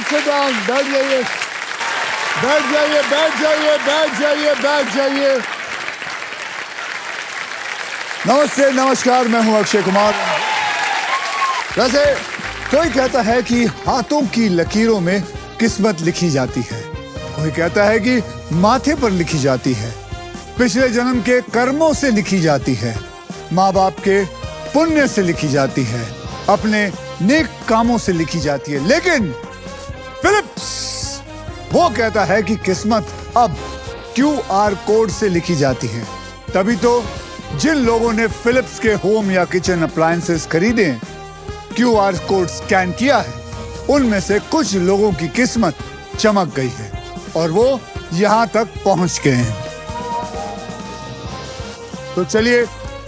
sit down, बैठ जाइए, बैठ जाइए, बैठ जाइए, बैठ जाइए, बैठ जाइए। नमस्ते, नमस्कार, मैं हूं अक्षय कुमार। वैसे कोई कहता है कि हाथों की लकीरों में किस्मत लिखी जाती है, कोई कहता है कि माथे पर लिखी जाती है, पिछले जन्म के कर्मों से लिखी जाती है, माँ बाप के पुण्य से लिखी जाती है, अपने नेक कामों से लिखी जाती है। लेकिन फिलिप्स वो कहता है कि किस्मत अब QR कोड से लिखी जाती है। तभी तो जिन लोगों ने फिलिप्स के होम या किचन अप्लायंसेस खरीदे, QR कोड स्कैन किया है, उनमें से कुछ लोगों की किस्मत चमक गई है और वो यहां तक पहुंच गए हैं। तो चलिए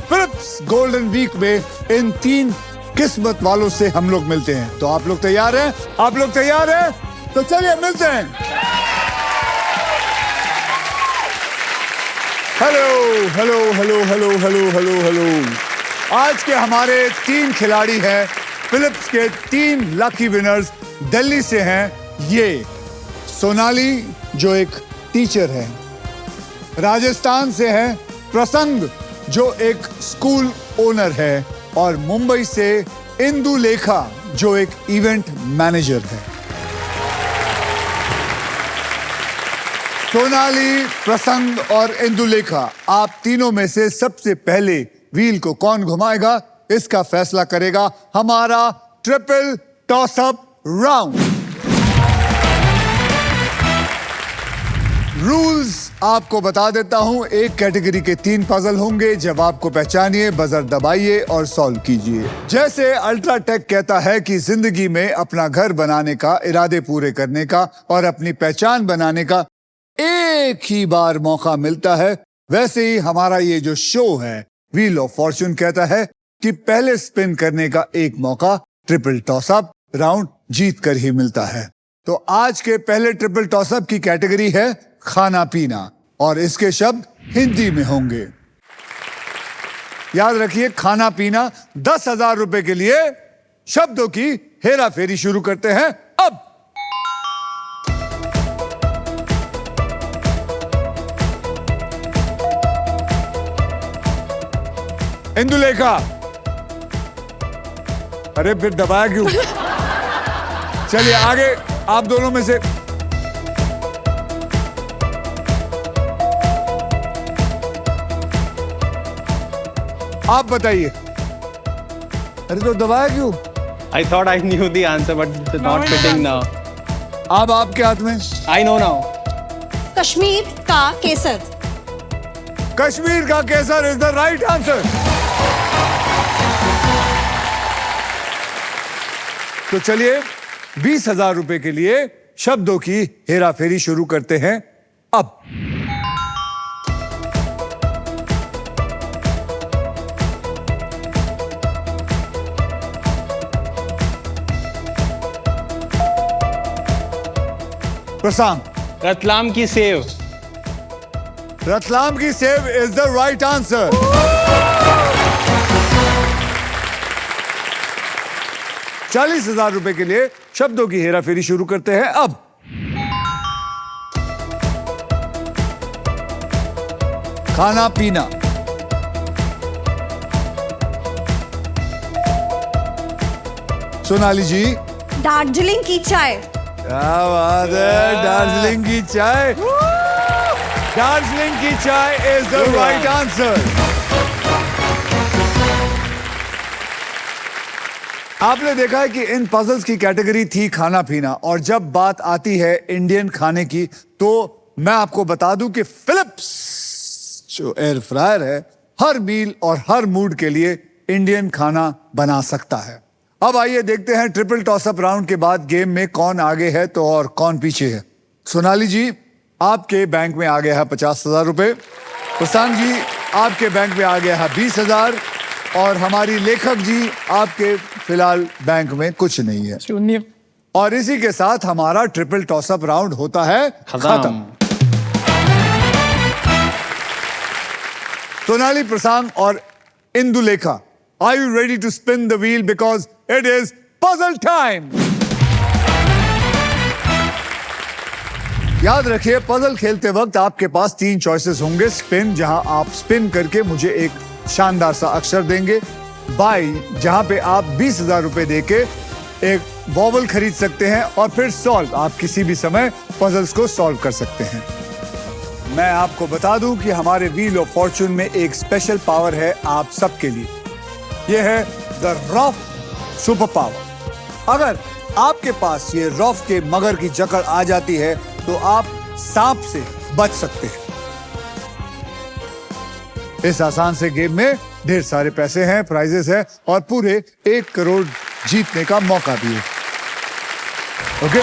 फिलिप्स गोल्डन वीक में इन 3 किस्मत वालों से हम लोग मिलते हैं। तो आप लोग तैयार हैं? आप लोग तैयार हैं? तो चलिए मिलते हैं। Hello hello hello hello hello hello hello. आज के हमारे 3 खिलाड़ी हैं, फिलिप्स के 3 लकी विनर्स दिल्ली से हैं। ये सोनाली जो एक टीचर है, राजस्थान से है प्रसंग जो एक स्कूल ओनर है, और मुंबई से इंदुलेखा जो एक इवेंट मैनेजर है। सोनाली, प्रसंग और इंदुलेखा, आप तीनों में से सबसे पहले व्हील को कौन घुमाएगा, इसका फैसला करेगा हमारा triple toss up round. Rules आपको बता देता हूं। एक कैटेगरी के 3 पजल होंगे, जवाब को पहचानिए, बजर दबाइए और सॉल्व कीजिए। जैसे अल्ट्राटेक कहता है कि जिंदगी में अपना घर बनाने का, इरादे पूरे करने का और अपनी पहचान बनाने का एक ही बार मौका मिलता है, वैसे ही हमारा ये जो शो है व्हील ऑफ फॉर्च्यून कहता है कि पहले स्पिन करने का एक मौका ट्रिपल टॉस अप राउंड जीत कर ही मिलता है। तो आज के पहले ट्रिपल टॉस अप की कैटेगरी है खाना पीना, और इसके शब्द हिंदी में होंगे। याद रखिए, खाना पीना। 10,000 रुपए के लिए शब्दों की हेरा फेरी शुरू करते हैं अब। इंदुलेखा, अरे फिर दबाया क्यों? चलिए आगे, आप दोनों में से आप बताइए। अरे तो दबाया क्यों? I thought I knew the answer, but it's not fitting now. अब आपके हाथ में। I know now. कश्मीर का केसर। कश्मीर का केसर इज द राइट आंसर। तो चलिए 20,000 रुपए के लिए शब्दों की हेरा फेरी शुरू करते हैं अब। प्रशांत, रतलाम की सेव। रतलाम की save is the right answer. ₹40,000 रुपए के लिए शब्दों की हेरा फेरी शुरू करते हैं अब। खाना पीना। सोनाली जी। दार्जिलिंग की चाय। क्या बात है, दार्जिलिंग की चाय। दार्जिलिंग की चाय इज द राइट आंसर। आपने देखा है कि इन पजल्स की कैटेगरी थी खाना पीना, और जब बात आती है इंडियन खाने की तो मैं आपको बता दूं कि फिलिप्स जो एयर फ्रायर है हर मील और हर मूड के लिए इंडियन खाना बना सकता है। अब आइए देखते हैं ट्रिपल टॉस अप राउंड के बाद गेम में कौन आगे है तो और कौन पीछे है। सोनाली जी, आपके बैंक में आ गया है 50,000 रुपए। प्रशांत जी, आपके बैंक में आ गया है 20,000, और हमारी लेखक जी, आपके फिलहाल बैंक में कुछ नहीं है, 0। और इसी के साथ हमारा ट्रिपल टॉस अप राउंड होता है खत्म। सोनाली, प्रशांत और Indulekha, are you ready to spin the wheel because it is puzzle time? याद रखिए, पजल खेलते वक्त आपके पास 3 चॉइसेस होंगे। स्पिन, जहां आप स्पिन करके मुझे एक शानदार सा अक्षर देंगे। बाई, जहां पे आप 20,000 रुपए देके एक वॉवल खरीद सकते हैं। और फिर सॉल्व, आप किसी भी समय पजल्स को सॉल्व कर सकते हैं। मैं आपको बता दूं कि हमारे व्हील ऑफ फॉर्चून में एक स्पेशल पावर है आप सबके लिए। यह है द रॉफ सुपर पावर। अगर आपके पास ये रॉफ के मगर की जकड़ आ जाती है तो आप सांप से बच सकते हैं। इस आसान से गेम में ढेर सारे पैसे हैं, प्राइजेस हैं और पूरे 1 करोड़ जीतने का मौका भी है। ओके,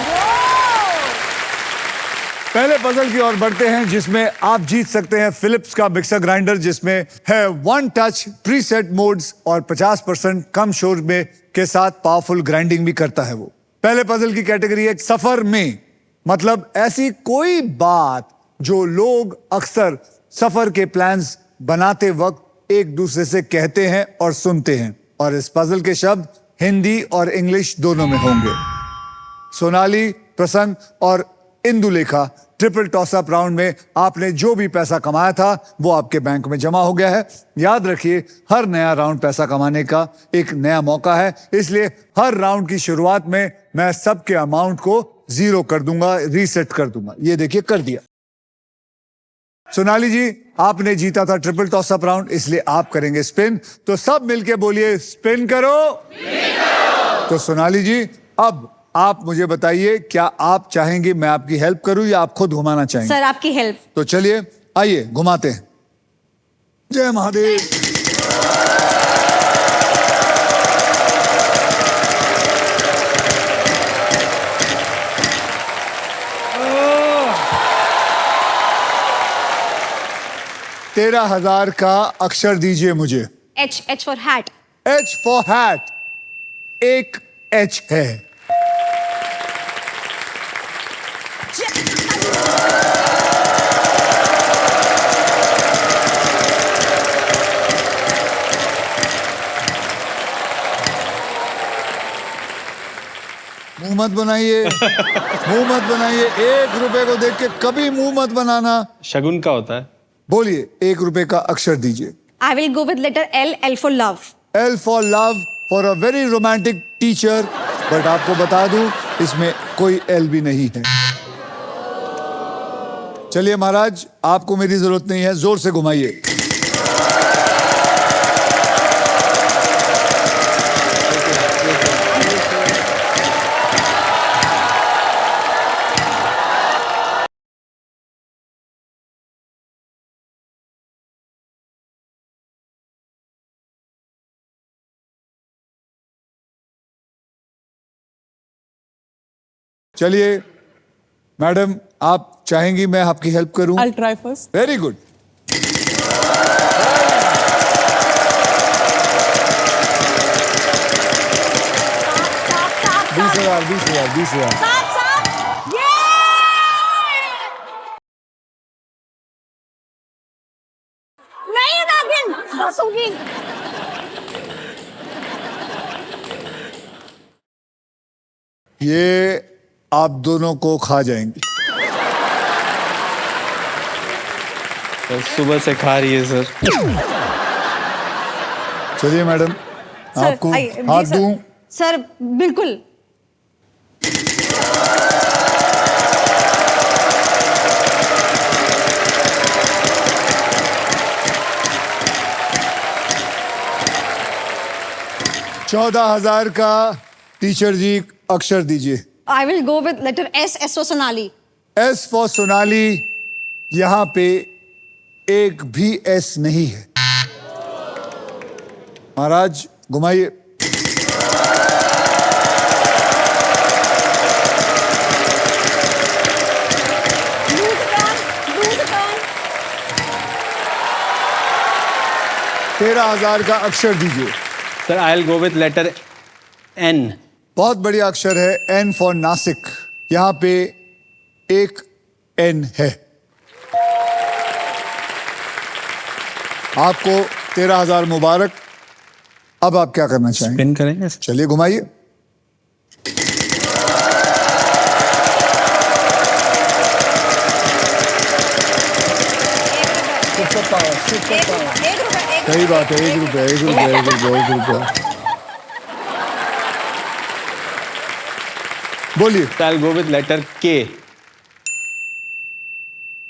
पहले पजल की ओर बढ़ते हैं, जिसमें आप जीत सकते हैं फिलिप्स का मिक्सर ग्राइंडर, जिसमें है 1 टच प्रीसेट मोड्स और 50% कम शोर में के साथ पावरफुल ग्राइंडिंग भी करता है वो। पहले पजल की कैटेगरी है सफर में, मतलब ऐसी कोई बात जो लोग अक्सर सफर के प्लान्स बनाते वक्त एक दूसरे से कहते हैं और सुनते हैं। और इस पजल के शब्द हिंदी और इंग्लिश दोनों में होंगे। सोनाली, प्रसन्न और इंदुलेखा, ट्रिपल टॉसअप राउंड में आपने जो भी पैसा कमाया था वो आपके बैंक में जमा हो गया है। याद रखिए, हर नया राउंड पैसा कमाने का एक नया मौका है, इसलिए हर राउंड की शुरुआत में मैं सबके अमाउंट को 0 कर दूंगा, रीसेट कर दूंगा। ये देखिए, कर दिया। सोनाली जी, आपने जीता था ट्रिपल टॉसअप राउंड, इसलिए आप करेंगे स्पिन। तो सब मिलके बोलिए, स्पिन करो। तो सोनाली जी, अब आप मुझे बताइए, क्या आप चाहेंगे मैं आपकी हेल्प करूं या आप खुद घुमाना चाहेंगे? सर, आपकी हेल्प। तो चलिए, आइए घुमाते हैं। जय महादेव। $13,000 का अक्षर दीजिए मुझे। H for hat. H for hat. एक H है। मुंह मत बनाइए, मुंह मत बनाइए। 1 रुपए को देख के कभी मुंह मत बनाना। शगुन का होता है। बोलिए, 1 रुपए का अक्षर दीजिए। I will go with letter L. L for love. L for love, for a very romantic teacher. But आपको बता दूं, इसमें कोई L भी नहीं है। चलिए महाराज, आपको मेरी जरूरत नहीं है, जोर से घुमाइए। चलिए मैडम, आप चाहेंगी मैं आपकी हेल्प करूं? I'll try first. Very good. 20,000। साफ साफ। ये! नहीं नागिन, बसूंगी। ये आप दोनों को खा जाएंगी। तो सुबह से खा रही है सर। चलिए मैडम, सर, आपको आइए, जी हाथ सर। दूं? सर, बिल्कुल। $14,000 का टीचर जी अक्षर दीजिए। I will go with letter S. S for Sonali. S for Sonali, यहां पे एक भी S नहीं है। महाराज घुमाइए। $13,000 का अक्षर दीजिए। Sir, I will go with letter N। बहुत बढ़िया अक्षर है, N फॉर नासिक। यहां पे एक N है। आपको 13,000 मुबारक। अब आप क्या करना चाहेंगे? स्पिन करेंगे। चलिए घुमाइए। Super power, super power. 1 रुपए, 1 सही बात है, 1 रुपए, 1 रुपए, 1 रुपए, 1 रुपए। बोलिए। So I'll go with letter K.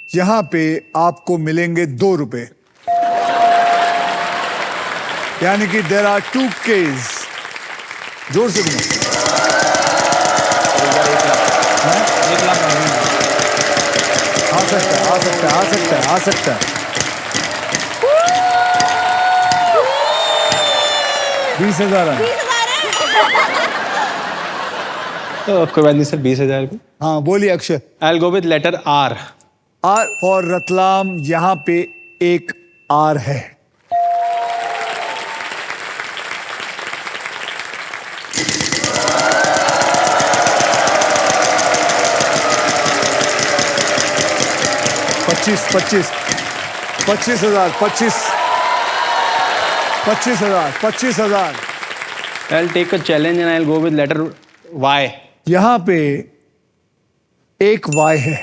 यहां पे आपको मिलेंगे 2 रुपए, यानी कि देर आर 2 केस। जोर से घुमा। 1 लाख आ सकता है, आ सकता है, आ सकता है, आ सकता है। 20,000 है। 20,000 है। तो कोई बात नहीं सर, 20,000 की। हाँ बोलिए Akshay. I'll go with letter R. R for Ratlam, यहां पे एक आर है। पच्चीस 25,000। I'll take a challenge and I'll go with letter Y. यहां पे एक वाई है।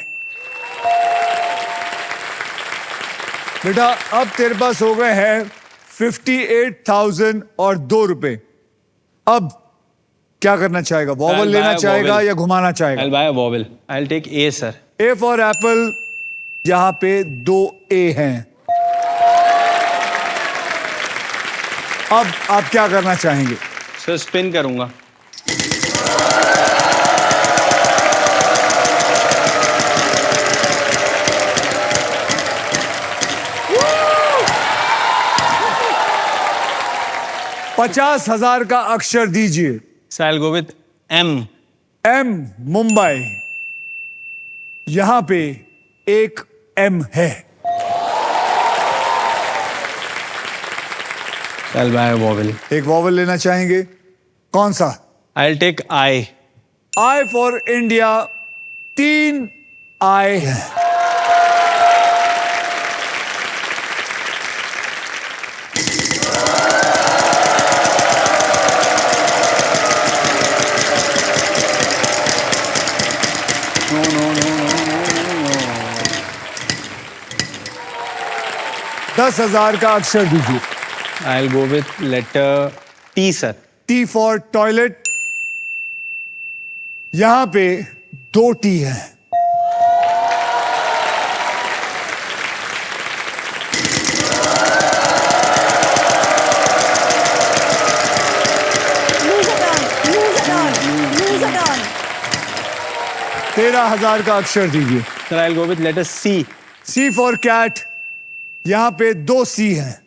बेटा अब तेरे पास हो गए हैं 58,000 और 2 रुपए। अब क्या करना चाहेगा? वॉवल I'll लेना buy a चाहेगा vowel. या घुमाना चाहेगा? I'll buy a vowel. I'll take A, sir. A for Apple, यहां पे 2 ए हैं। अब आप क्या करना चाहेंगे? सर स्पिन करूंगा। $50,000 का अक्षर दीजिए। So I'll go with M. M Mumbai, यहां पे एक एम है। I'll buy a vowel. एक वॉवल लेना चाहेंगे? कौन सा? I'll take I. I for India, 3 आई है। $10,000 का अक्षर दीजिए। I'll go with letter T, sir. T for toilet, यहां पे 2 टी है। Lose it on. Lose it on. Lose it on. 13,000 का अक्षर दीजिए। Sir, I'll go with letter C. C for cat, यहां पे 2 सी हैं।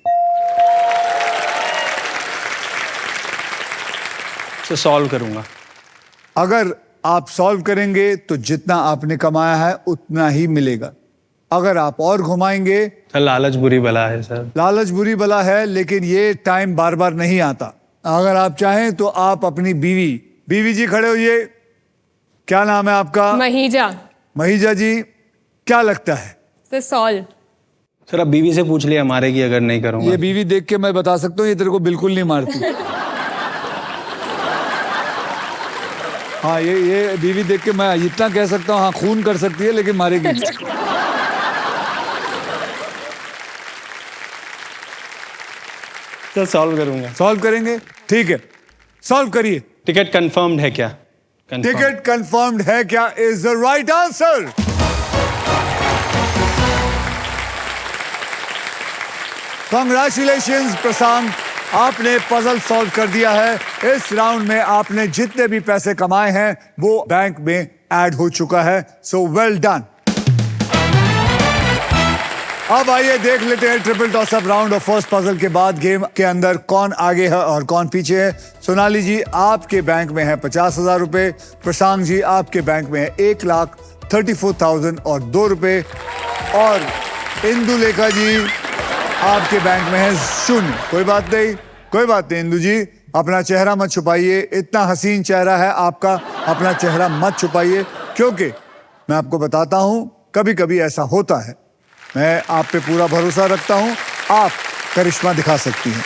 So solve करूंगा। अगर आप सॉल्व करेंगे तो जितना आपने कमाया है उतना ही मिलेगा। अगर आप और घुमाएंगे, सर लालच बुरी बला है सर। लालच बुरी बला है, लेकिन ये टाइम बार बार नहीं आता। अगर आप चाहें तो आप अपनी बीवी जी खड़े होइए। क्या नाम है आपका? महीजा। महीजा जी, क्या लगता है? तो सॉल्व। सर अब बीवी से पूछ लिया मारेगी अगर नहीं करूंगा। ये बीवी देख के मैं बता सकता हूँ ये तेरे को बिल्कुल नहीं मारती। हाँ ये बीवी देख के मैं इतना कह सकता हूँ, हाँ खून कर सकती है लेकिन मारेगी नहीं। सर सॉल्व करूंगा। सॉल्व करेंगे? ठीक है, सॉल्व करिए। टिकट कंफर्म्ड है क्या? Confirmed. टिकट कंफर्म्ड है क्या is the right answer. Congratulations Prashant, आपने पजल सॉल्व कर दिया है। इस राउंड में आपने जितने भी पैसे कमाए हैं वो बैंक में ऐड हो चुका है। So well done. अब आइए देख लेते हैं ट्रिपल टॉस अप राउंड और फर्स्ट पजल के बाद गेम के अंदर कौन आगे है और कौन पीछे है। सोनाली जी आपके बैंक में है 50,000 रुपए, प्रशांत जी आपके बैंक में है 1,34,000 और 2 रुपए, और इंदुलेखा जी आपके बैंक में है 0। कोई बात नहीं इंदु जी, अपना चेहरा मत छुपाइए। इतना हसीन चेहरा है आपका, अपना चेहरा मत छुपाइए, क्योंकि मैं आपको बताता हूं कभी कभी ऐसा होता है। मैं आप पे पूरा भरोसा रखता हूं, आप करिश्मा दिखा सकती हैं।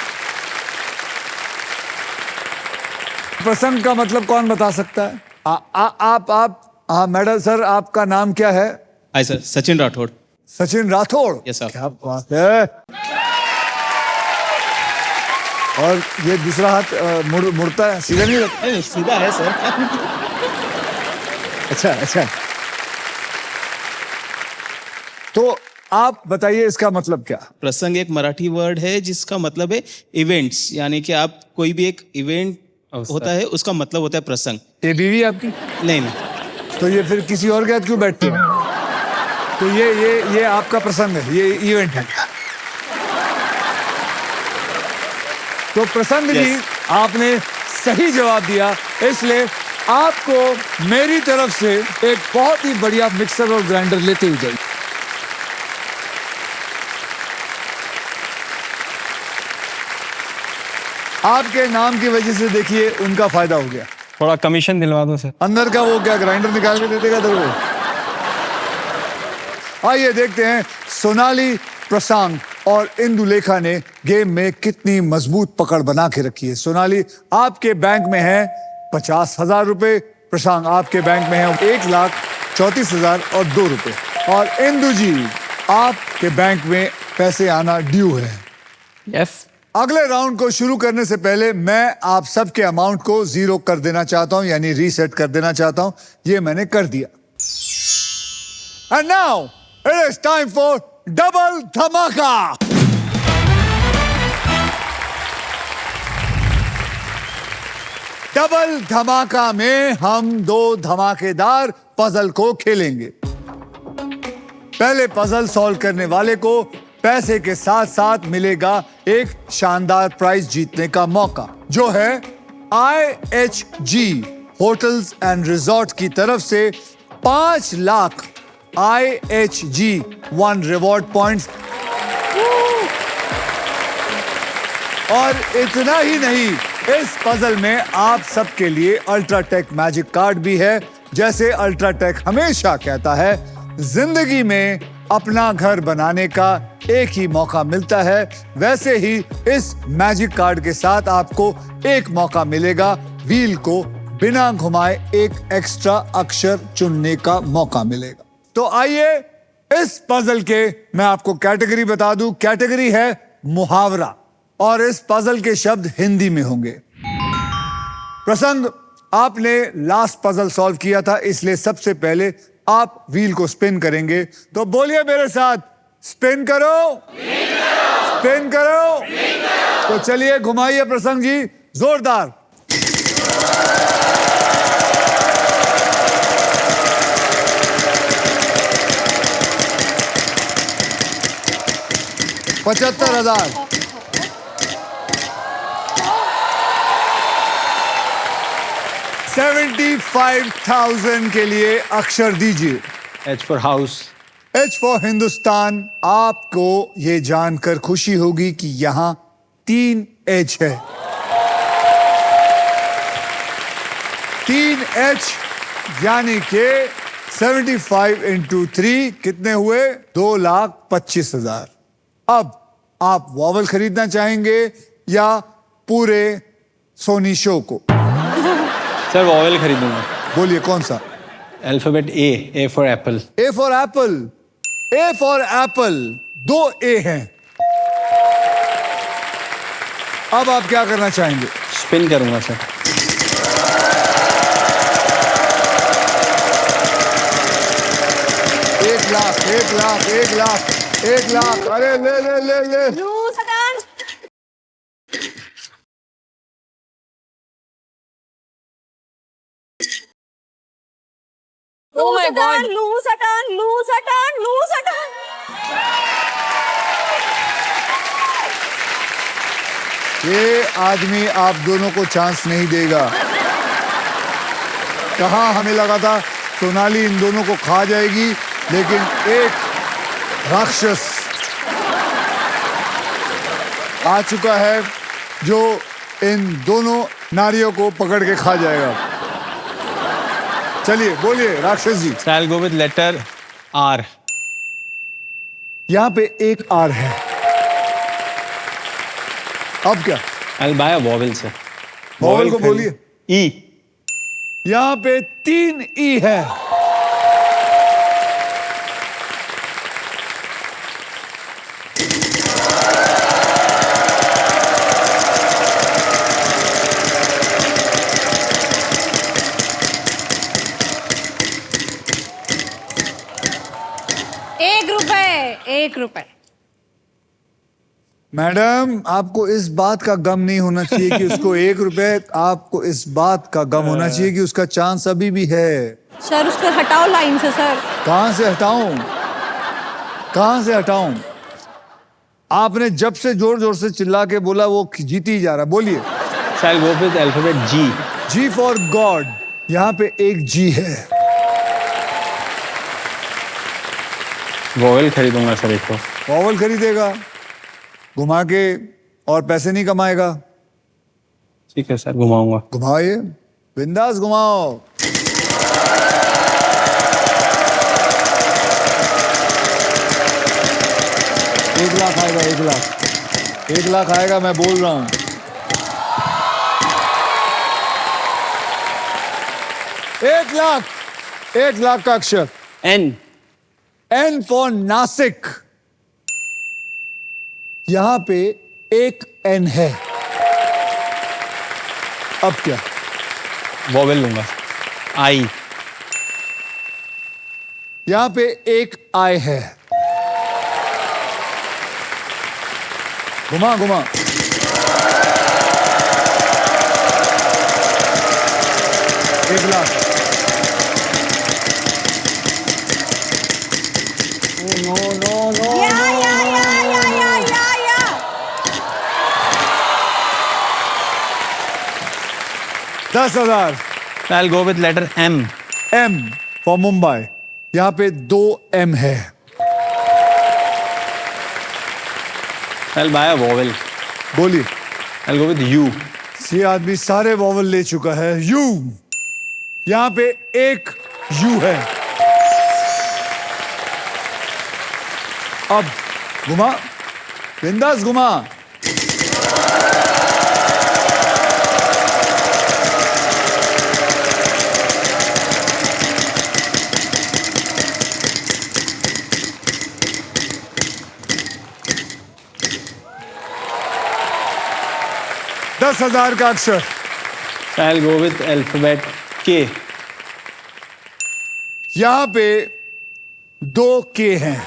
प्रसंग का मतलब कौन बता सकता है? आप हाँ मैडम सर, आपका नाम क्या है? Hi sir, Sachin Rathore. Sachin Rathore. Yes, sir. क्या बात है। और ये दूसरा हाथ मुड़ता है, सीधा नहीं रखता। नहीं, सीधा है सर। अच्छा अच्छा। तो आप बताइए इसका मतलब क्या? प्रसंग एक मराठी वर्ड है जिसका मतलब है इवेंट्स, यानी कि आप कोई भी एक इवेंट अवसर। होता है उसका मतलब होता है प्रसंग। ये बीवी आपकी? नहीं नहीं, तो ये फिर किसी और के साथ क्यों बैठती है? तो ये आपका प्रसंग है, ये इवेंट है। तो प्रसन्न जी, Yes. आपने सही जवाब दिया, इसलिए आपको मेरी तरफ से एक बहुत ही बढ़िया मिक्सर और ग्राइंडर लेते हुए जाइए। आपके नाम की वजह से देखिए उनका फायदा हो गया। थोड़ा कमीशन दिलवा दो सर। अंदर का वो क्या ग्राइंडर निकाल के दे देगा तेरे को? आइए देखते हैं सोनाली, प्रशांत और इंदुलेखा ने गेम में कितनी मजबूत पकड़ बना के रखी है। सोनाली, आपके बैंक में है 50,000 रुपए। प्रशांत, आपके बैंक में है 1,34,002 रुपए। और इंदु जी, आपके बैंक में पैसे आना ड्यू है। यस। अगले राउंड को शुरू करने से पहले मैं आप सबके अमाउंट को जीरो कर देना चाहता हूं, यानी रीसेट कर देना चाहता हूं। ये मैंने कर दिया। And now it is time for double धमाका। डबल धमाका में हम दो धमाकेदार पजल को खेलेंगे। पहले पजल सॉल्व करने वाले को पैसे के साथ साथ मिलेगा एक शानदार प्राइज जीतने का मौका, जो है IHG होटल्स एंड रिजॉर्ट की तरफ से 5 लाख IHG 1 रिवॉर्ड पॉइंट्स। और इतना ही नहीं, इस पजल में आप सबके लिए अल्ट्राटेक मैजिक कार्ड भी है। जैसे अल्ट्राटेक हमेशा कहता है, जिंदगी में अपना घर बनाने का एक ही मौका मिलता है, वैसे ही इस मैजिक कार्ड के साथ आपको एक मौका मिलेगा व्हील को बिना घुमाए एक एक्स्ट्रा अक्षर चुनने का मौका मिलेगा। तो आइए इस पजल के मैं आपको कैटेगरी बता दूं। कैटेगरी है मुहावरा और इस पजल के शब्द हिंदी में होंगे। प्रसंग, आपने लास्ट पजल सॉल्व किया था, इसलिए सबसे पहले आप व्हील को स्पिन करेंगे। तो बोलिए मेरे साथ, स्पिन करो, स्पिन करो। तो चलिए घुमाइए प्रसंग जी, जोरदार। $75,000। 75,000 के लिए अक्षर दीजिए। H for house. H for Hindustan. आपको ये जानकर खुशी होगी कि यहां 3 H है। 3 H यानी कि 75 इंटू 3 कितने हुए? 2,25,000। अब आप वॉवल खरीदना चाहेंगे या पूरे सोनी शो को? सर वॉवेल खरीदूंगा। बोलिए कौन सा? Alphabet A for apple. A for apple. A for apple. 2 A हैं। अब आप क्या करना चाहेंगे? स्पिन करूंगा सर। एक लाख, 1 लाख, 1 लाख, 1 लाख। अरे ले ले ले ले। Lose again. Oh my God. Lose a turn, lose a turn, lose a turn. ये आदमी आप दोनों को चांस नहीं देगा। कहाँ हमें लगा था सोनाली इन दोनों को खा जाएगी, लेकिन एक राक्षस आ चुका है जो इन दोनों नारियों को पकड़ के खा जाएगा। चलिए बोलिए राक्षस जी। So I'll go with letter R. यहाँ पे एक आर है। अब क्या? I'll buy a vowel sir. Vowel को बोलिए। E. यहाँ पे 3 ई है। ₹1। मैडम, आपको इस बात का गम नहीं होना चाहिए कि उसको 1 रुपए, आपको इस बात का गम होना चाहिए कि उसका चांस अभी भी है। सर उसको हटाओ लाइन से सर। कहां से हटाऊं? कहां से हटाऊं? आपने जब से जोर जोर से चिल्ला के बोला वो जीती ही जा रहा। बोलिए। So I'll go with alphabet G. G for God. यहाँ पे एक जी है। वोवेल खरीदूंगा सर एक को। वॉवल खरीदेगा, घुमा के, और पैसे नहीं कमाएगा। ठीक है सर, घुमाऊंगा। घुमाइए, बिंदास घुमाओ। एक लाख आएगा, 1 लाख, 1 लाख आएगा, मैं बोल रहा हूं। एक लाख का अक्षर N. N for Nashik. यहां पे एक एन है। अब क्या? वोवेल लूंगा। I. यहां पे एक आई है। घुमा घुमा। एक लाख। No no no. या। 10,000। I'll go with letter M. M for Mumbai. यहां पे 2 एम है। I'll buy a vowel. बोलिए। I'll go with U. ये आदमी सारे वॉवल ले चुका है। यू। यहां पे एक यू है। अब घुमा, बिंदास घुमा। $10,000 का अक्षर। I'll go with alphabet K. यहां पे 2 के हैं।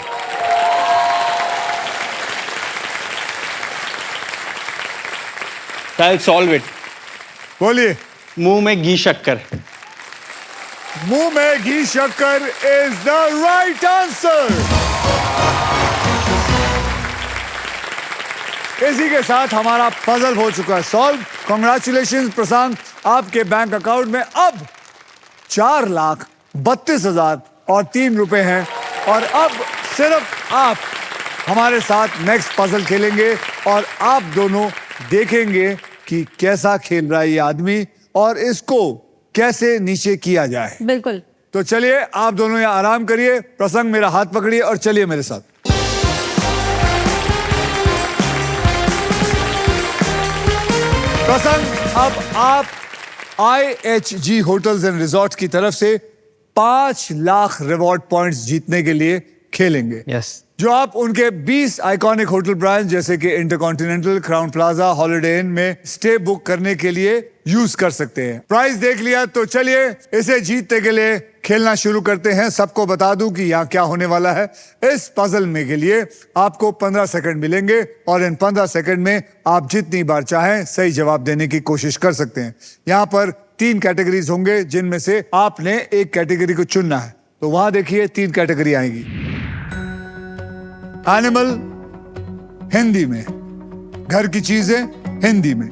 I'll solve it. बोलिए। मुंह में घी शक्कर। मुंह में घी शक्कर इज द राइट आंसर। इसी के साथ हमारा पजल हो चुका है सॉल्व। कॉन्ग्रेचुलेशन प्रशांत, आपके बैंक अकाउंट में अब 4,32,000 और 3 रुपए हैं। और अब सिर्फ आप हमारे साथ नेक्स्ट पजल खेलेंगे और आप दोनों देखेंगे कि कैसा खेल रहा है ये आदमी और इसको कैसे नीचे किया जाए। बिल्कुल। तो चलिए, आप दोनों यहाँ आराम करिए। प्रसंग मेरा हाथ पकड़िए और चलिए मेरे साथ। प्रसंग, अब आप IHG होटल्स एंड रिजॉर्ट्स की तरफ से 5 लाख रिवॉर्ड पॉइंट्स जीतने के लिए खेलेंगे। Yes. जो आप उनके 20 आइकॉनिक होटल ब्रांच जैसे कि इंटरकॉन्टिनेंटल, क्राउन प्लाजा, हॉलिडे इन में स्टे बुक करने के लिए यूज कर सकते हैं। प्राइस देख लिया तो चलिए इसे जीतने के लिए खेलना शुरू करते हैं। सबको बता दूं कि यहाँ क्या होने वाला है। इस पजल में के लिए आपको 15 सेकंड मिलेंगे और इन 15 सेकंड में आप जितनी बार चाहें सही जवाब देने की कोशिश कर सकते हैं। यहाँ पर 3 कैटेगरीज होंगे जिनमें से आपने एक कैटेगरी को चुनना है। तो वहां देखिए 3 कैटेगरी आएगी। एनिमल हिंदी में, घर की चीजें हिंदी में,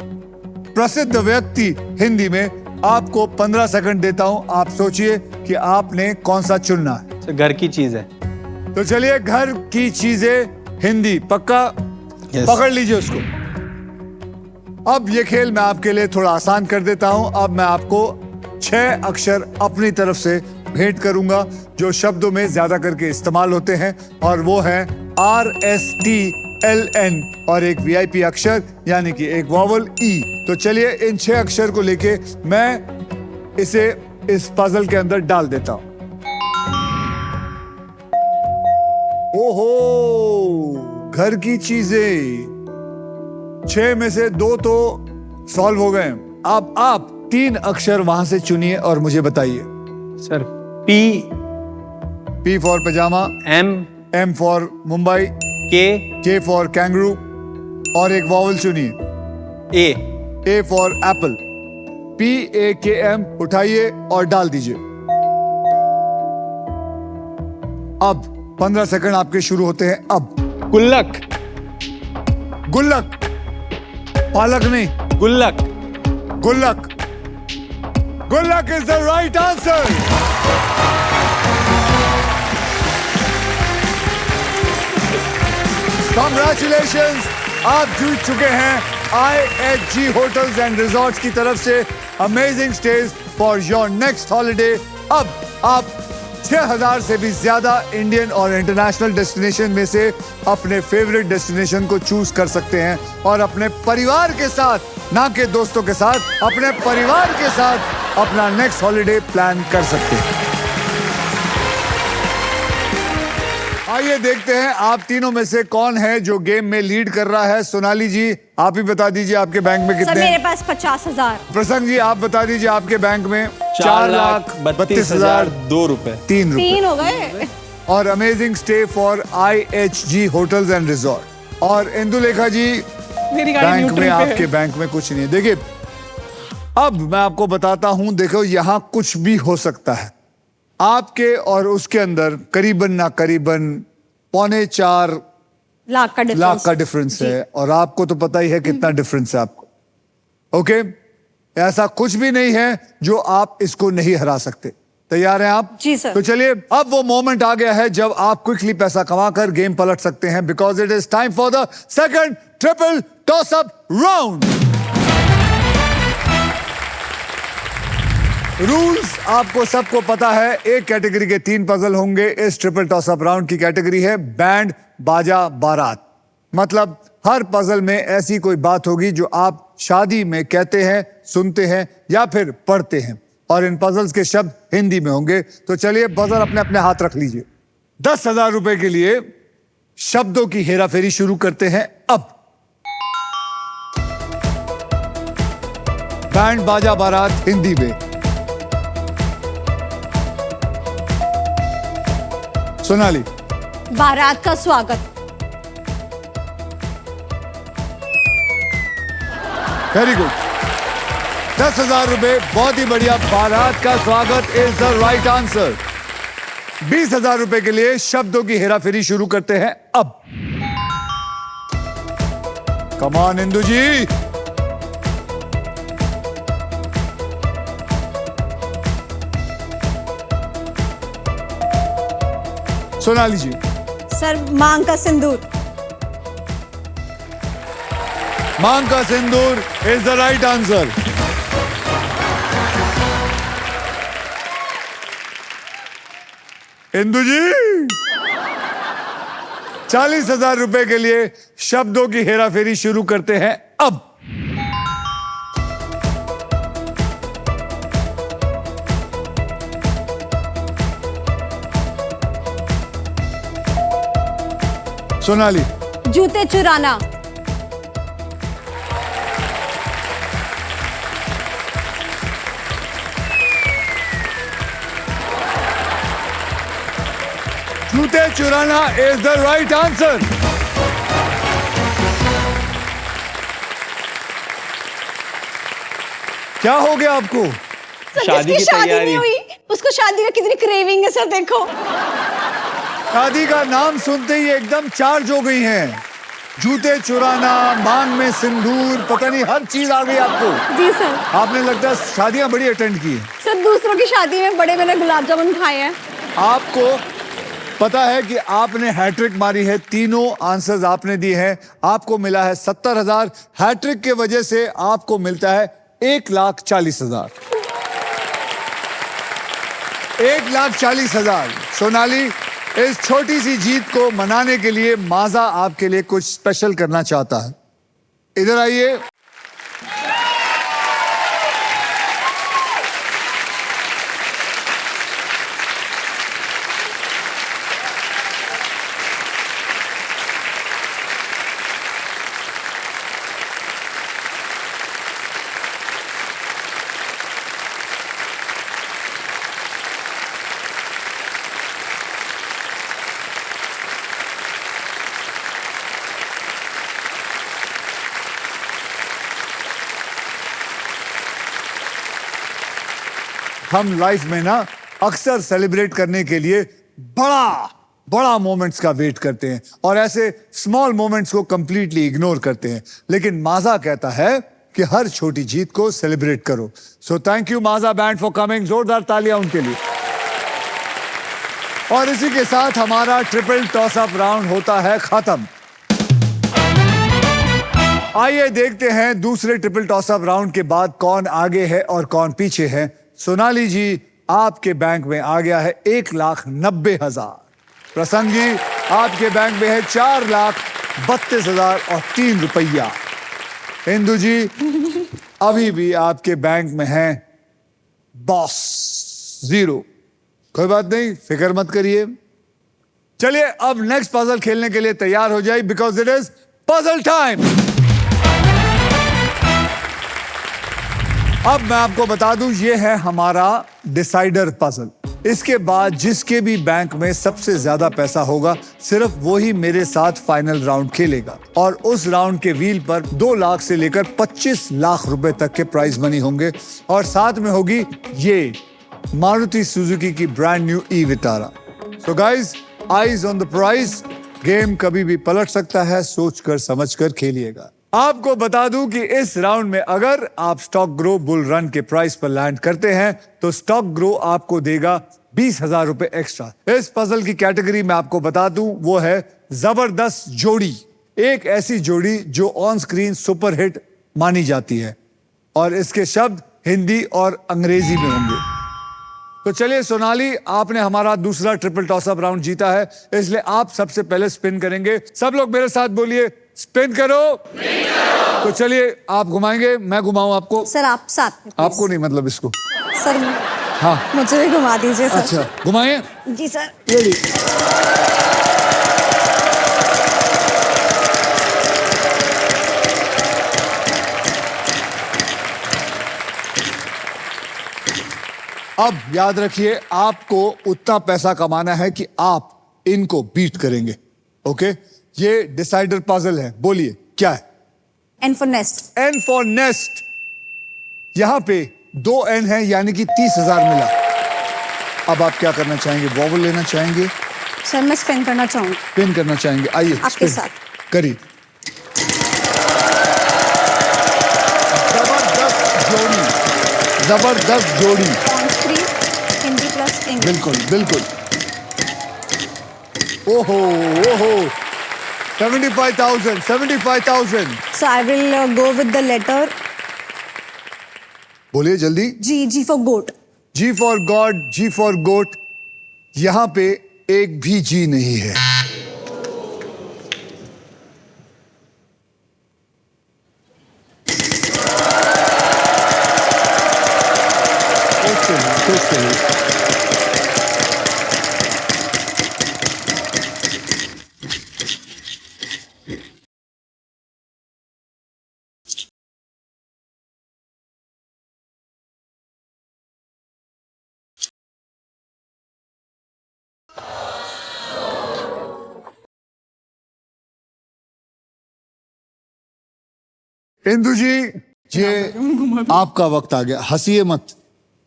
प्रसिद्ध व्यक्ति हिंदी में। आपको 15 सेकंड देता हूं, आप सोचिए कि आपने कौन सा चुनना है। So, घर की चीज है। तो चलिए, घर की चीजें हिंदी पक्का। Yes. पकड़ लीजिए उसको। अब ये खेल मैं आपके लिए थोड़ा आसान कर देता हूं। अब मैं आपको 6 अक्षर अपनी तरफ से भेंट करूंगा जो शब्दों में ज्यादा करके इस्तेमाल होते हैं और वो है RSTLN और एक VIP अक्षर यानी कि एक वॉवल E। तो चलिए, इन 6 अक्षर को लेके मैं इसे इस पजल के अंदर डाल देता हूं। ओहो, घर की चीजें 6 में से 2 तो सॉल्व हो गए। अब आप 3 अक्षर वहां से चुनिए और मुझे बताइए। Sir P. P for pyjama, M. M for Mumbai, K, K for kangaroo और एक वॉवल चुनिए। A, A for apple, PAKM उठाइए और डाल दीजिए। अब 15 सेकंड आपके शुरू होते हैं अब। गुल्लक, गुल्लक, पालक नहीं, गुल्लक, गुल्लक। गुल्लक is the right answer. Congratulations, आप जीत चुके हैं IHG होटल्स एंड रिजॉर्ट्स की तरफ से amazing stage for your next holiday. अब आप 6000 से भी ज्यादा इंडियन और इंटरनेशनल डेस्टिनेशन में से अपने फेवरेट डेस्टिनेशन को चूज कर सकते हैं और अपने परिवार के साथ, ना कि दोस्तों के साथ, अपने परिवार के साथ अपना नेक्स्ट हॉलिडे प्लान कर सकते हैं। आइए देखते हैं आप तीनों में से कौन है जो गेम में लीड कर रहा है। सोनाली जी, आप ही बता दीजिए आपके बैंक में सर कितने। मेरे पास 50,000। प्रसंग जी, आप बता दीजिए आपके बैंक में 4,32,002 रुपए। 3 रुपए। 3 हो गए। और amazing stay for IHG hotels and resort. और इंदुलेखा जी, मेरी गाड़ी बैंक न्यूट्रल में पे है। आपके बैंक में कुछ नहीं है। देखिए, अब मैं आपको बताता हूं, देखो यहां कुछ भी हो सकता है। आपके और उसके अंदर करीबन ना करीबन 4.25 लाख का डिफरेंस है और आपको तो पता ही है कितना डिफरेंस है आपको। ओके, ऐसा कुछ भी नहीं है जो आप इसको नहीं हरा सकते। तैयार हैं आप? जी सर। तो चलिए, अब वो मोमेंट आ गया है जब आप क्विकली पैसा कमाकर गेम पलट सकते हैं, because it is time for the second triple toss up round. Rules आपको सबको पता है। एक कैटेगरी के 3 पजल होंगे। इस ट्रिपल टॉस अप राउंड की कैटेगरी है बैंड बाजा बारात। मतलब हर पजल में ऐसी कोई बात होगी जो आप शादी में कहते हैं, सुनते हैं या फिर पढ़ते हैं, और इन पजल्स के शब्द हिंदी में होंगे। तो चलिए, पजल अपने अपने हाथ रख लीजिए। 10,000 रुपए के लिए शब्दों की हेराफेरी शुरू करते हैं अब। बैंड बाजा बारात हिंदी में। सोनाली। बारात का स्वागत। वेरी गुड, 10,000 रुपए, बहुत ही बढ़िया। बारात का स्वागत इज द राइट आंसर। 20,000 रुपए के लिए शब्दों की हेराफेरी शुरू करते हैं अब। कमान इंदु जी। सोनाली जी। सर मांग का सिंदूर। मांग का सिंदूर is the right answer. Indu ji, 40,000 रुपए के लिए शब्दों की हेराफेरी शुरू करते हैं अब। सोनाली। जूते चुराना। जूते चुराना इज द राइट आंसर। क्या हो गया आपको? सर शादी जिसकी की शादी तैयारी। नहीं हुई उसको शादी का कितनी क्रेविंग है सर, देखो। शादी का नाम सुनते ही एकदम चार्ज हो गई हैं। जूते चुराना, मांग में सिंदूर, पता नहीं हर चीज आ गई आपको। जी सर। आपने लगता है शादियां बड़ी अटेंड की हैं। सर दूसरों की शादी में बड़े मैंने गुलाब जामुन खाए हैं। आपको पता है कि आपने हैट्रिक मारी है, तीनों आंसर्स आपने दिए हैं। आपको मिला है 70,000। हैट्रिक के वजह से आपको मिलता है 1,40,000। 1,40,000। सोनाली, इस छोटी सी जीत को मनाने के लिए माजा आपके लिए कुछ स्पेशल करना चाहता है। इधर आइए। हम लाइफ में ना अक्सर सेलिब्रेट करने के लिए बड़ा बड़ा मोमेंट्स का वेट करते हैं और ऐसे स्मॉल मोमेंट्स को कंप्लीटली इग्नोर करते हैं, लेकिन माजा कहता है कि हर छोटी जीत को सेलिब्रेट करो। So thank you Maaza band for coming, जोरदार तालियां उनके लिए। और इसी के साथ हमारा ट्रिपल टॉस अप राउंड होता है खत्म। आइए देखते हैं दूसरे ट्रिपल टॉस अप राउंड के बाद कौन आगे है और कौन पीछे है। सोनाली जी, आपके बैंक में आ गया है 1,90,000। प्रसंग जी, आपके बैंक में है 4,32,003 रुपया। इंदु जी, अभी भी आपके बैंक में है बॉस 0। कोई बात नहीं, फिक्र मत करिए। चलिए अब नेक्स्ट पजल खेलने के लिए तैयार हो जाइए, because it is puzzle time. अब मैं आपको बता दूं, ये है हमारा डिसाइडर पजल। इसके बाद जिसके भी बैंक में सबसे ज्यादा पैसा होगा, सिर्फ वो ही मेरे साथ फाइनल राउंड खेलेगा। और उस राउंड के व्हील पर 2 लाख से लेकर 25 लाख रुपए तक के प्राइज मनी होंगे और साथ में होगी ये मारुति सुजुकी की brand new e Vitara. So guys, eyes on the prize. Game कभी भी पलट सकता है, सोचकर समझकर खेलिएगा। आपको बता दूं कि इस राउंड में अगर आप स्टॉक ग्रो बुल रन के प्राइस पर लैंड करते हैं तो स्टॉक ग्रो आपको देगा 20,000 रुपए एक्स्ट्रा। इस पजल की कैटेगरी में आपको बता दूं, वो है जबरदस्त जोड़ी। एक ऐसी जोड़ी जो ऑन स्क्रीन सुपरहिट मानी जाती है और इसके शब्द हिंदी और अंग्रेजी में होंगे। तो चलिए सोनाली, आपने हमारा दूसरा ट्रिपल टॉस अप राउंड जीता है, इसलिए आप सबसे पहले स्पिन करेंगे। सब लोग मेरे साथ बोलिए, स्पिन करो। तो चलिए, आप घुमाएंगे, मैं घुमाऊं आपको? सर आप साथ में, please। आपको नहीं, मतलब इसको। सर हाँ, मुझे भी घुमा दीजिए सर। अच्छा, घुमाएं। जी सर। रेडी। अब याद रखिए, आपको उतना पैसा कमाना है कि आप इनको बीट करेंगे। ओके, ये डिसाइडर पजल है। बोलिए क्या है? N for nest. N for nest. यहां पे 2 एन है, यानी कि 30,000 मिला। अब आप क्या करना चाहेंगे? वॉवल लेना चाहेंगे? सर मैं स्पिन करना चाहूंगी। स्पिन करना चाहेंगे? आइए आपके spin साथ। करिए। जबरदस्त जोड़ी, जबरदस्त जोड़ी। On screen Hindi plus English. बिल्कुल बिल्कुल। ओहो ओहो, 75,000, 75,000। So I will go with the letter बोलिए जल्दी। G. G for goat. G for god, G for goat. यहां पे एक भी जी नहीं है। सोचते हैं। इंदु जी, ये आपका वक्त आ गया। हंसिए मत।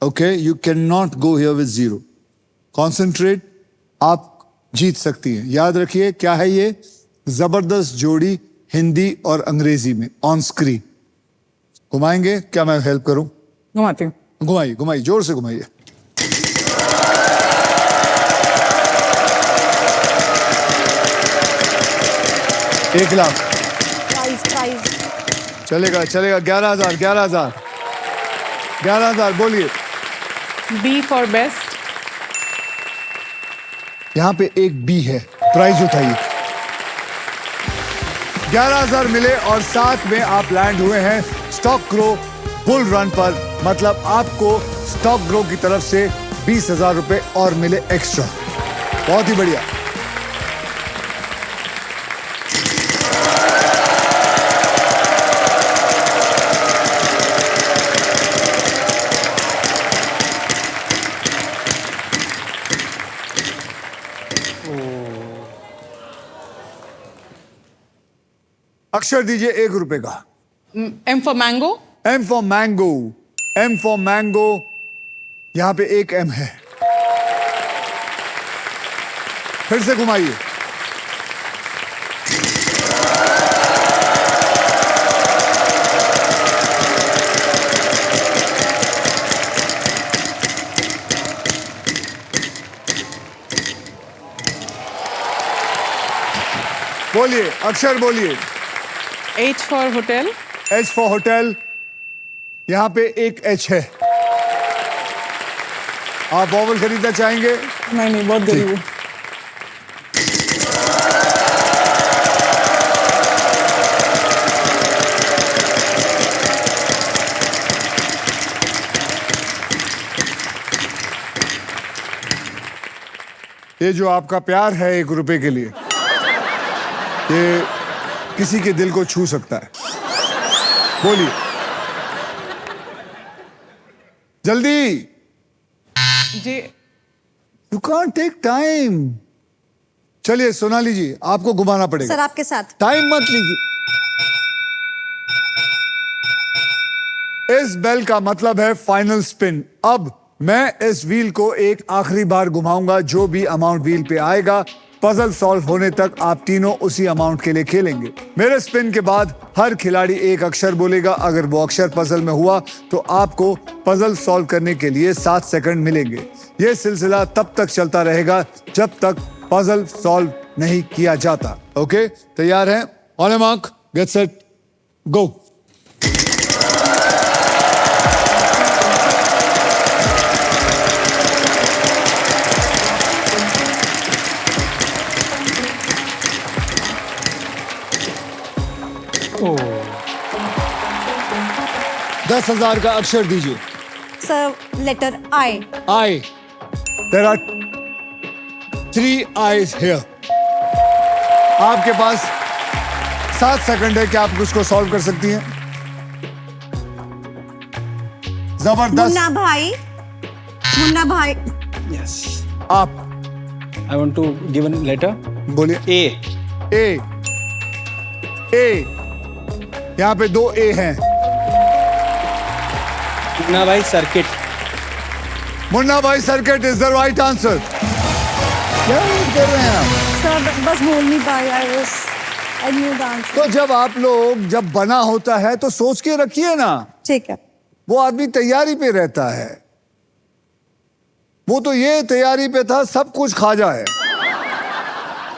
Okay, you can not go here with 0। Concentrate, आप जीत सकती हैं। याद रखिए, क्या है ये? जबरदस्त जोड़ी, हिंदी और अंग्रेजी में ऑन स्क्रीन। घुमाएंगे? क्या मैं हेल्प करूं? घुमाती हूँ। घुमाइए घुमाइए, जोर से घुमाइए। एक लाख। Prize prize. चलेगा चलेगा। 11,000, 11,000, 11,000। बोलिए। B for best. यहां पे एक बी है। प्राइज उठाइए। 11,000 मिले और साथ में आप लैंड हुए हैं स्टॉक ग्रो बुल रन पर। मतलब आपको स्टॉक ग्रो की तरफ से 20,000 रुपए और मिले एक्स्ट्रा। बहुत ही बढ़िया। अक्षर दीजिए 1 रुपए का। M for mango. M for mango. M for mango यहां पे एक M है। फिर से घुमाइए। बोलिए, अक्षर बोलिए। H for hotel. H for hotel. यहां पे एक H है। आप वॉवल खरीदना चाहेंगे? नहीं बहुत गरीब हूँ। ये जो आपका प्यार है 1 रुपए के लिए, ये किसी के दिल को छू सकता है। बोलिए जल्दी। जी यू कांट टेक टाइम। चलिए सोनाली जी, आपको घुमाना पड़ेगा। सर आपके साथ। टाइम मत लीजिए। इस बेल का मतलब है फाइनल स्पिन। अब मैं इस व्हील को एक आखिरी बार घुमाऊंगा। जो भी अमाउंट व्हील पे आएगा, पजल सॉल्व होने तक आप तीनों उसी अमाउंट के लिए खेलेंगे। मेरे स्पिन के बाद हर खिलाड़ी एक अक्षर बोलेगा। अगर वो अक्षर पजल में हुआ तो आपको पजल सॉल्व करने के लिए 7 सेकंड मिलेंगे। यह सिलसिला तब तक चलता रहेगा जब तक पजल सॉल्व नहीं किया जाता। ओके, तैयार हैं? On a mark, get set, go. दस 10,000 का अक्षर दीजिए। Sir letter I. I. There are 3 I's here. आपके पास 7 सेकंड है कि आप उसको सॉल्व कर सकती हैं। जबरदस्त। मुन्ना भाई। मुन्ना भाई। Yes. आप I want to give a letter. बोलिए। A. ए। ए। यहाँ पे 2 A हैं। मुन्ना भाई सर्किट। मुन्ना भाई circuit is the right answer. क्या कर रहे हैं आप? सर बस बोल नहीं पाई। I knew the answer. तो जब बना होता है तो सोच के रखिए ना। ठीक है। वो आदमी तैयारी पे रहता है। वो तो ये तैयारी पे था सब कुछ खा जाए।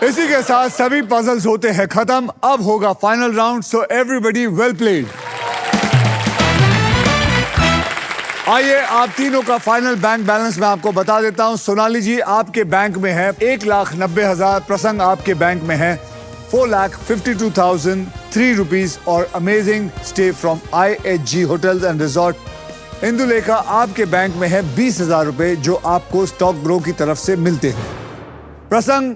इसी के साथ सभी पजल्स होते हैं खत्म। अब होगा final round, so everybody well played. आइए आप तीनों का फाइनल बैंक बैलेंस मैं आपको बता देता हूं। सोनाली जी आपके बैंक में है 1,90,000। प्रसंग आपके बैंक में है 4,52,003 रुपीज और amazing stay from IHG hotels and resort. Indulekha आपके बैंक में है 20,000 रुपए जो आपको स्टॉक ग्रो की तरफ से मिलते हैं। प्रसंग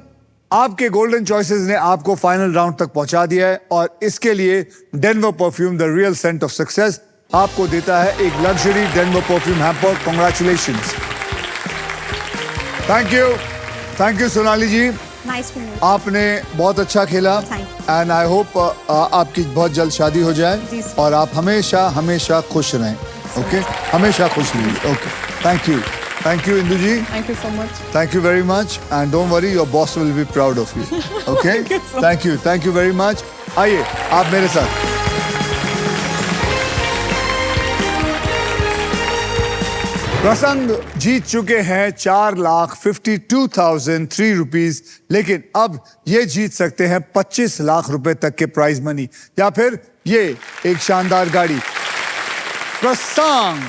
आपके गोल्डन चॉइसेस ने आपको फाइनल राउंड तक पहुंचा दिया है और इसके लिए Denver perfume the real scent of success आपको देता है एक luxury Denver perfume hamper. Congratulations. Thank you Sonali ji. Nice to meet. आपने बहुत अच्छा खेला Thank एंड आई होप आपकी बहुत जल्द शादी हो जाए जी सर। और आप हमेशा खुश रहें। ओके, हमेशा खुश रहिए। Okay, thank you Indu ji. Thank you so much. Thank you very much and don't worry, your boss will be proud of you. Okay? Thank you very much. आइए आप मेरे साथ। प्रसंग जीत चुके हैं 4,52,003 रुपीज, लेकिन अब ये जीत सकते हैं 25 लाख रुपए तक के प्राइज मनी या फिर ये एक शानदार गाड़ी। प्रसंग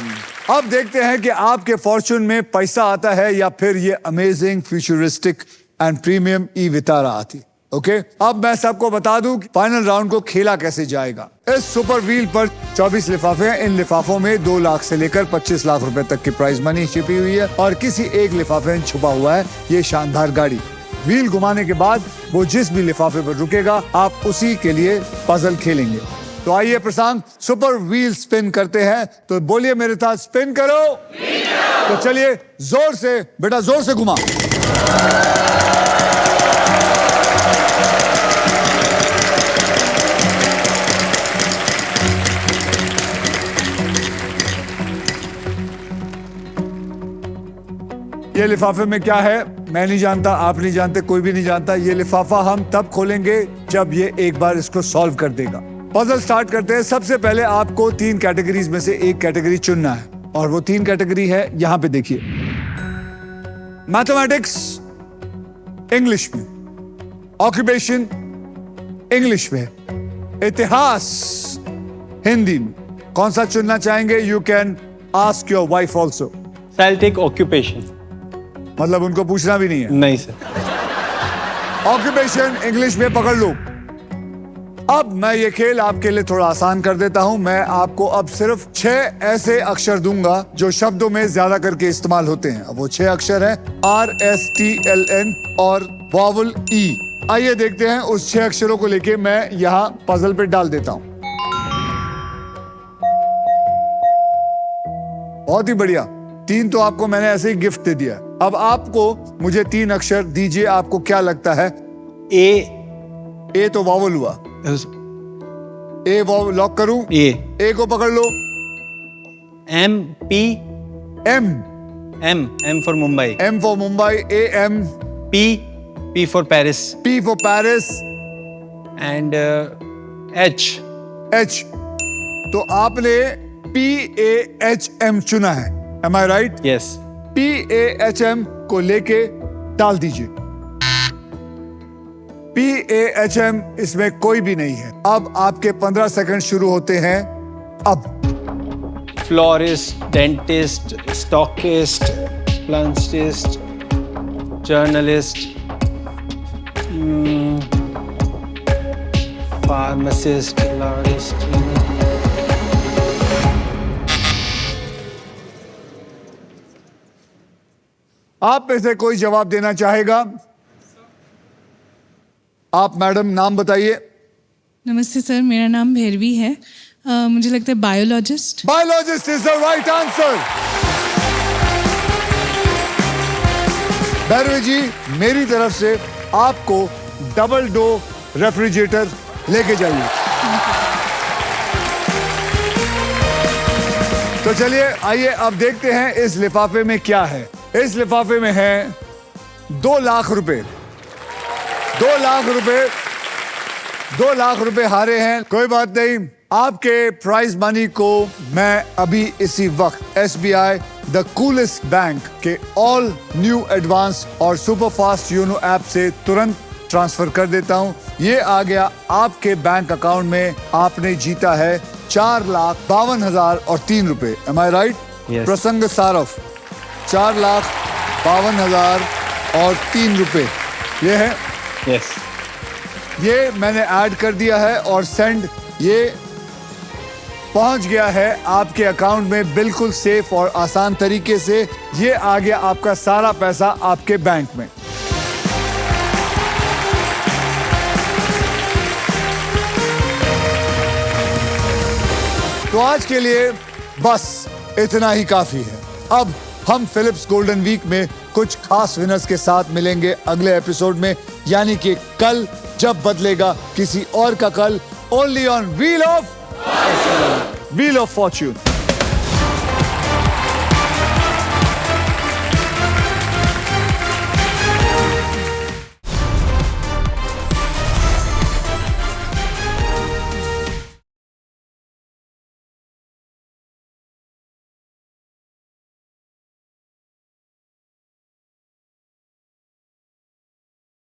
अब देखते हैं कि आपके फॉर्चून में पैसा आता है या फिर ये अमेजिंग फ्यूचरिस्टिक एंड प्रीमियम ई वितारा आती। ओके, अब मैं सबको बता दूं कि फाइनल राउंड को खेला कैसे जाएगा। इस सुपर व्हील पर 24 लिफाफे हैं। इन लिफाफों में 2 लाख से लेकर 25 लाख रुपए तक की प्राइज मनी छिपी हुई है और किसी एक लिफाफे में छुपा हुआ है ये शानदार गाड़ी। व्हील घुमाने के बाद वो जिस भी लिफाफे पर रुकेगा आप उसी के लिए पजल खेलेंगे। तो आइए प्रशांत सुपर व्हील स्पिन करते हैं। तो बोलिए मेरे साथ, स्पिन करो। तो चलिए जोर से बेटा, जोर से घुमा। ये लिफाफे में क्या है मैं नहीं जानता, आप नहीं जानते, कोई भी नहीं जानता। ये लिफाफा हम तब खोलेंगे जब ये एक बार इसको सॉल्व कर देगा। पजल स्टार्ट करते हैं। सबसे पहले आपको 3 कैटेगरीज में से एक कैटेगरी चुनना है और वो 3 कैटेगरी है यहां पे देखिए। मैथमेटिक्स इंग्लिश में, ऑक्यूपेशन इंग्लिश में, इतिहास हिंदी में। कौन सा चुनना चाहेंगे? You can ask your wife also. I'll take occupation. मतलब उनको पूछना भी नहीं है। नहीं सर। ऑक्यूपेशन इंग्लिश में पकड़ लो। अब मैं ये खेल आपके लिए थोड़ा आसान कर देता हूं। मैं आपको अब सिर्फ 6 ऐसे अक्षर दूंगा जो शब्दों में ज्यादा करके इस्तेमाल होते हैं। अब वो 6 अक्षर हैं RSTLN और वॉवल E। आइए देखते हैं उस 6 अक्षरों को लेके मैं यहाँ पजल पे डाल देता हूं। बहुत ही बढ़िया। 3 तो आपको मैंने ऐसे ही गिफ्ट दे दिया। अब आपको मुझे 3 अक्षर दीजिए। आपको क्या लगता है? A. तो वॉवल हुआ। ए वॉवल लॉक करूं? A. ए को पकड़ लो। M. P. M for Mumbai. M for Mumbai, AM, P. P for Paris. P for Paris, And H. H। तो आपने PAHM चुना है। Am I right? Yes. PAHM को लेके डाल दीजिए। PAHM इसमें कोई भी नहीं है। अब आपके 15 सेकंड शुरू होते हैं अब। Florist, dentist, stockist, plantist, journalist, pharmacist, lawyerist. आप में से कोई जवाब देना चाहेगा? आप मैडम नाम बताइए। नमस्ते सर, मेरा नाम भैरवी है। मुझे लगता है biologist. Biologist is the right answer. Bhairavi ji, मेरी तरफ से आपको डबल डोर रेफ्रिजरेटर लेके जाइए। तो चलिए आइए अब देखते हैं इस लिफाफे में क्या है। इस लिफाफे में है 2 लाख रुपए। 2 लाख रुपए, 2 लाख रुपए हारे हैं। कोई बात नहीं, आपके प्राइज मनी को मैं अभी इसी वक्त SBI द कूलेस्ट बैंक के ऑल न्यू एडवांस और सुपर फास्ट योनो ऐप से तुरंत ट्रांसफर कर देता हूं। ये आ गया आपके बैंक अकाउंट में। आपने जीता है 4,52,003 रुपए। एम आई राइट? Yes. प्रसंग सारफ 4,52,003 रुपए ये है। Yes. ये मैंने ऐड कर दिया है और सेंड ये पहुंच गया है आपके अकाउंट में बिल्कुल सेफ और आसान तरीके से। ये आ गया आपका सारा पैसा आपके बैंक में। तो आज के लिए बस इतना ही काफी है। अब हम फिलिप्स गोल्डन वीक में कुछ खास विनर्स के साथ मिलेंगे अगले एपिसोड में, यानी कि कल, जब बदलेगा किसी और का कल, only on wheel of Fortune.